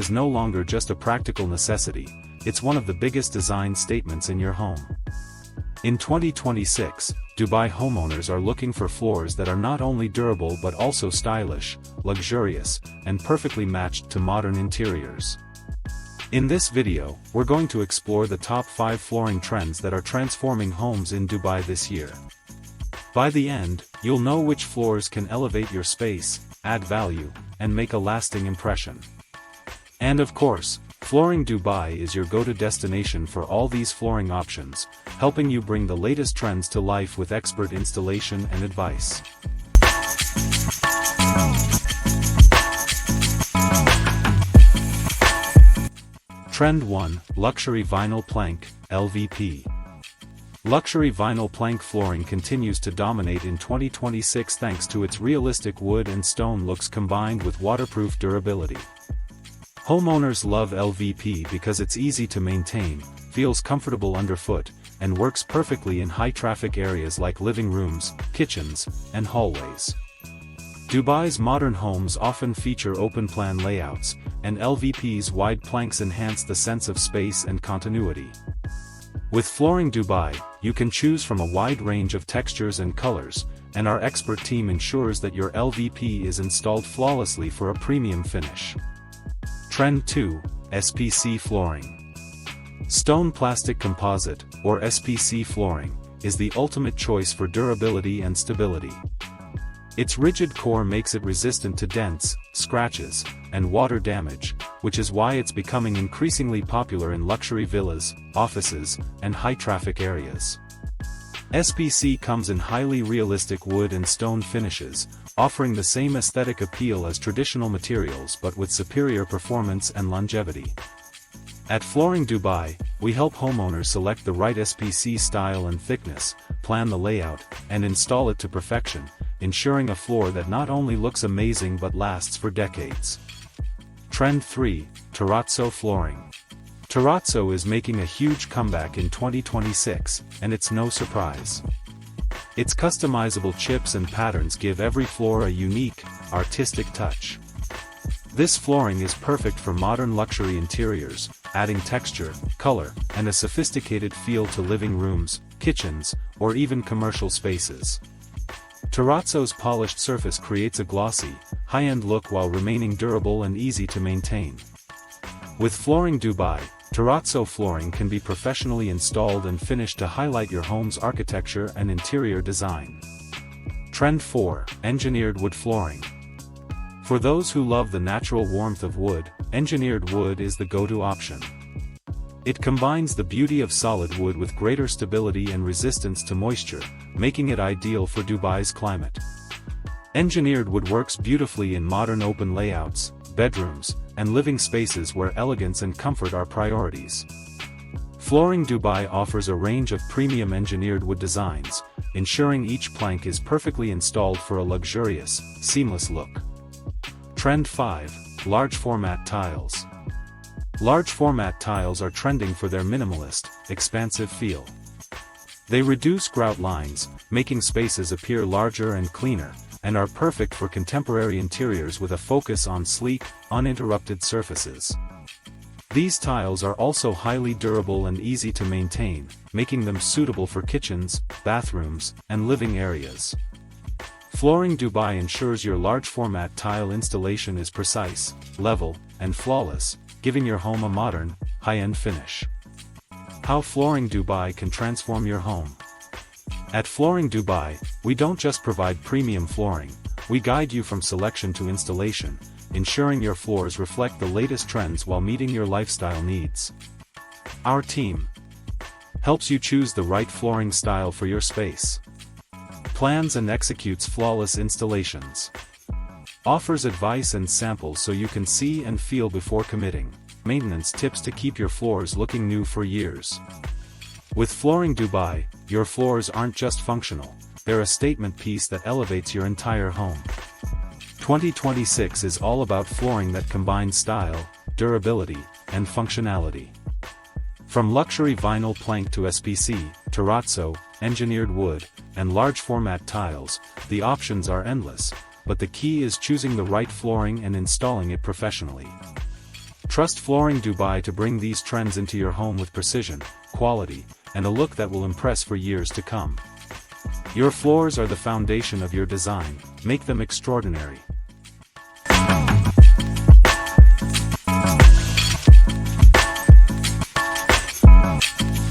is no longer just a practical necessity, it's one of the biggest design statements in your home. In 2026, Dubai homeowners are looking for floors that are not only durable but also stylish, luxurious, and perfectly matched to modern interiors. In this video, we're going to explore the top 5 flooring trends that are transforming homes in Dubai this year. By the end, you'll know which floors can elevate your space, add value, and make a lasting impression. And of course, Flooring Dubai is your go-to destination for all these flooring options, helping you bring the latest trends to life with expert installation and advice. Trend 1: Luxury Vinyl Plank, LVP. Luxury vinyl plank flooring continues to dominate in 2026 thanks to its realistic wood and stone looks combined with waterproof durability. Homeowners love LVP because it's easy to maintain, feels comfortable underfoot, and works perfectly in high-traffic areas like living rooms, kitchens, and hallways. Dubai's modern homes often feature open-plan layouts, and LVP's wide planks enhance the sense of space and continuity. With Flooring Dubai, you can choose from a wide range of textures and colors, and our expert team ensures that your LVP is installed flawlessly for a premium finish. Trend 2: SPC Flooring. Stone Plastic Composite, or SPC flooring, is the ultimate choice for durability and stability. Its rigid core makes it resistant to dents, scratches, and water damage, which is why it's becoming increasingly popular in luxury villas, offices, and high-traffic areas. SPC comes in highly realistic wood and stone finishes, offering the same aesthetic appeal as traditional materials but with superior performance and longevity. At Flooring Dubai, we help homeowners select the right SPC style and thickness, plan the layout, and install it to perfection, ensuring a floor that not only looks amazing but lasts for decades. Trend 3: Terrazzo Flooring. Terrazzo is making a huge comeback in 2026, and it's no surprise. Its customizable chips and patterns give every floor a unique, artistic touch. This flooring is perfect for modern luxury interiors, adding texture, color, and a sophisticated feel to living rooms, kitchens, or even commercial spaces. Terrazzo's polished surface creates a glossy, high-end look while remaining durable and easy to maintain. With Flooring Dubai, Terrazzo flooring can be professionally installed and finished to highlight your home's architecture and interior design. Trend 4: Engineered Wood Flooring. For those who love the natural warmth of wood, engineered wood is the go-to option. It combines the beauty of solid wood with greater stability and resistance to moisture, making it ideal for Dubai's climate. Engineered wood works beautifully in modern open layouts, bedrooms, and living spaces where elegance and comfort are priorities. Flooring Dubai offers a range of premium engineered wood designs, ensuring each plank is perfectly installed for a luxurious, seamless look. Trend 5: Large Format Tiles. Large format tiles are trending for their minimalist, expansive feel. They reduce grout lines, making spaces appear larger and cleaner, and are perfect for contemporary interiors with a focus on sleek, uninterrupted surfaces. These tiles are also highly durable and easy to maintain, making them suitable for kitchens, bathrooms, and living areas. Flooring Dubai ensures your large format tile installation is precise, level, and flawless, giving your home a modern, high-end finish. How Flooring Dubai can transform your home. At Flooring Dubai, we don't just provide premium flooring, we guide you from selection to installation, ensuring your floors reflect the latest trends while meeting your lifestyle needs. Our team helps you choose the right flooring style for your space, plans and executes flawless installations, offers advice and samples so you can see and feel before committing, maintenance tips to keep your floors looking new for years. With Flooring Dubai, your floors aren't just functional, they're a statement piece that elevates your entire home. 2026 is all about flooring that combines style, durability, and functionality. From luxury vinyl plank to SPC, terrazzo, engineered wood, and large format tiles, the options are endless, but the key is choosing the right flooring and installing it professionally. Trust Flooring Dubai to bring these trends into your home with precision, quality, and a look that will impress for years to come. Your floors are the foundation of your design, make them extraordinary.